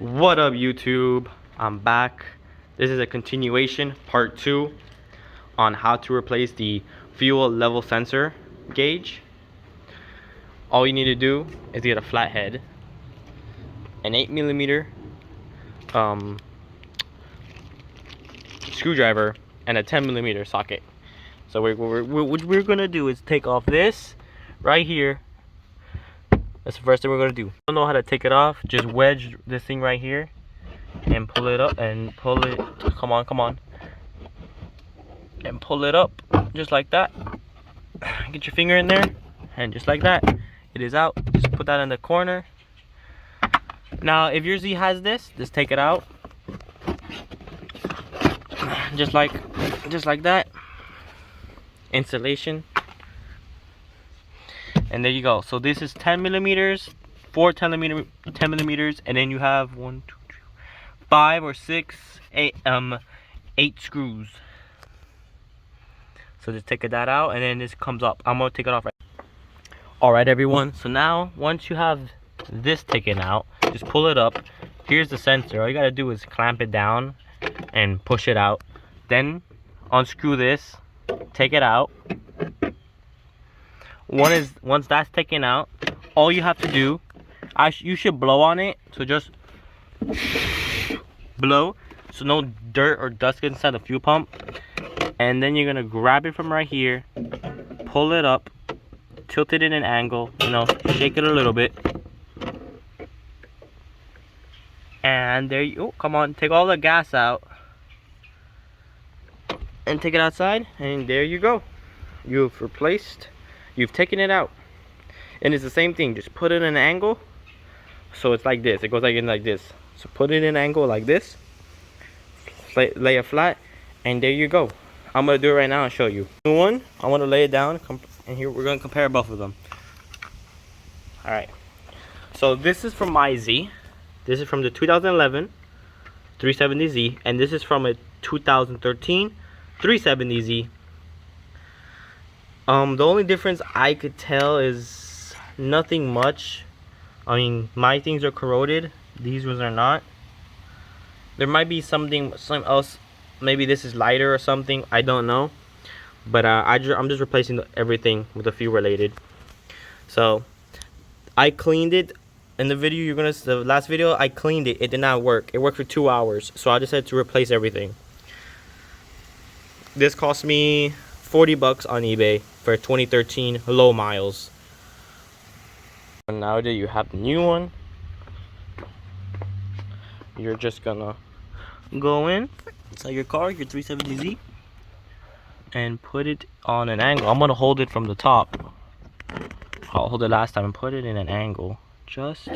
What up, YouTube? I'm back. This is a continuation, part 2, on how to replace the fuel level sensor gauge. All you need to do is get a flathead, an 8mm screwdriver, and a 10mm socket. So what we're gonna do is take off this right here. That's the first thing we're gonna do. Don't know how to take it off. Just wedge this thing right here and pull it up and pull it. Come on, and pull it up just like that. Get your finger in there, and just like that, it is out. Just put that in the corner. Now, if your Z has this, just take it out, just like that. Installation. And there you go. So this is 10mm, 10mm, and then you have 5 or 6, 8 screws. So just take that out, and then this comes up. I'm gonna take it off right. Alright, everyone. So now, once you have this taken out, just pull it up. Here's the sensor. All you gotta do is clamp it down and push it out. Then unscrew this, take it out. Once that's taken out, all you have to do, you should blow on it. So just blow, so no dirt or dust gets inside the fuel pump. And then you're gonna grab it from right here, pull it up, tilt it in an angle, shake it a little bit. And there you go. Come on, take all the gas out and take it outside, and there you go. You've taken it out. And it's the same thing, just put it in an angle so it's like this. It goes like this. So put it in an angle like this, lay it flat, and there you go. I'm gonna do it right now and show you. New one, I want to lay it down, and here we're gonna compare both of them. All right, so this is from my Z. This is from the 2011 370Z, and this is from a 2013 370Z. The only difference I could tell is nothing much. I mean, my things are corroded. These ones are not. There might be something else. Maybe this is lighter or something. I don't know. But I'm just replacing everything with a few related. So I cleaned it. In the video the last video, I cleaned it. It did not work. It worked for 2 hours. So I decided to replace everything. This cost me 40 bucks on eBay for 2013 low miles. And now that you have the new one, you're just gonna go inside your car, your 370Z, and put it on an angle. I'm gonna hold it from the top. I'll hold it last time and put it in an angle. Just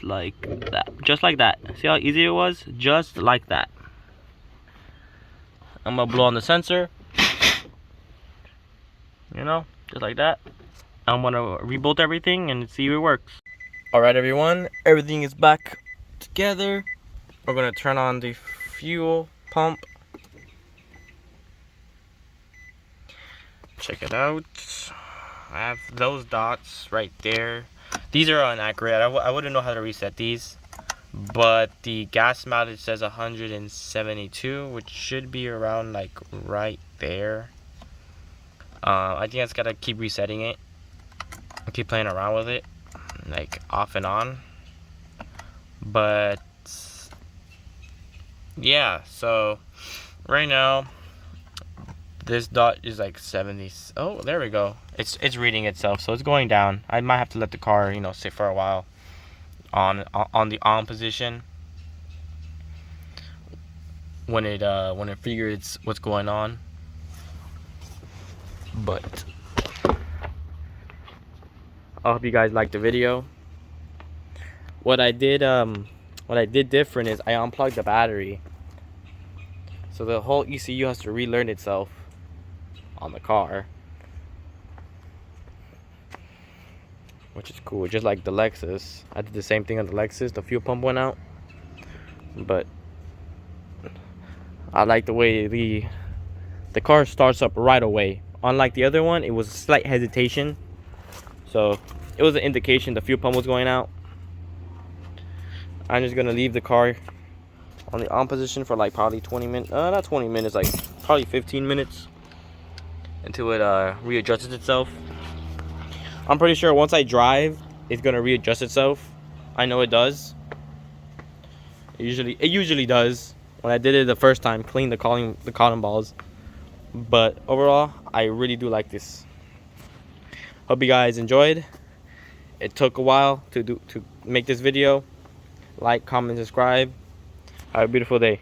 like that. Just like that. See how easy it was? Just like that. I'm gonna blow on the sensor. Just like that. I'm gonna rebuild everything and see if it works. Alright, everyone, everything is back together. We're gonna turn on the fuel pump. Check it out. I have those dots right there. These are inaccurate. I wouldn't know how to reset these. But the gas mileage says 172, which should be around like right there. I think I just gotta keep resetting it. Keep playing around with it, like off and on. But yeah, so right now this dot is like 70. Oh, there we go. It's reading itself, so it's going down. I might have to let the car, sit for a while on the on position when it figures what's going on. But I hope you guys liked the video. What I did different is I unplugged the battery, so the whole ECU has to relearn itself on the car, which is cool. Just like the Lexus, I did the same thing on the Lexus. The fuel pump went out, but I like the way the car starts up right away. Unlike the other one, it was a slight hesitation. So it was an indication the fuel pump was going out. I'm just gonna leave the car on the on position for like probably 20 minutes, not 20 minutes, like probably 15 minutes until it readjusts itself. I'm pretty sure once I drive, it's gonna readjust itself. I know it does. It usually does. When I did it the first time, cleaned the cotton balls. But overall, I really do like this. Hope you guys enjoyed. It took a while to make this video. Like, comment, subscribe. Have a beautiful day.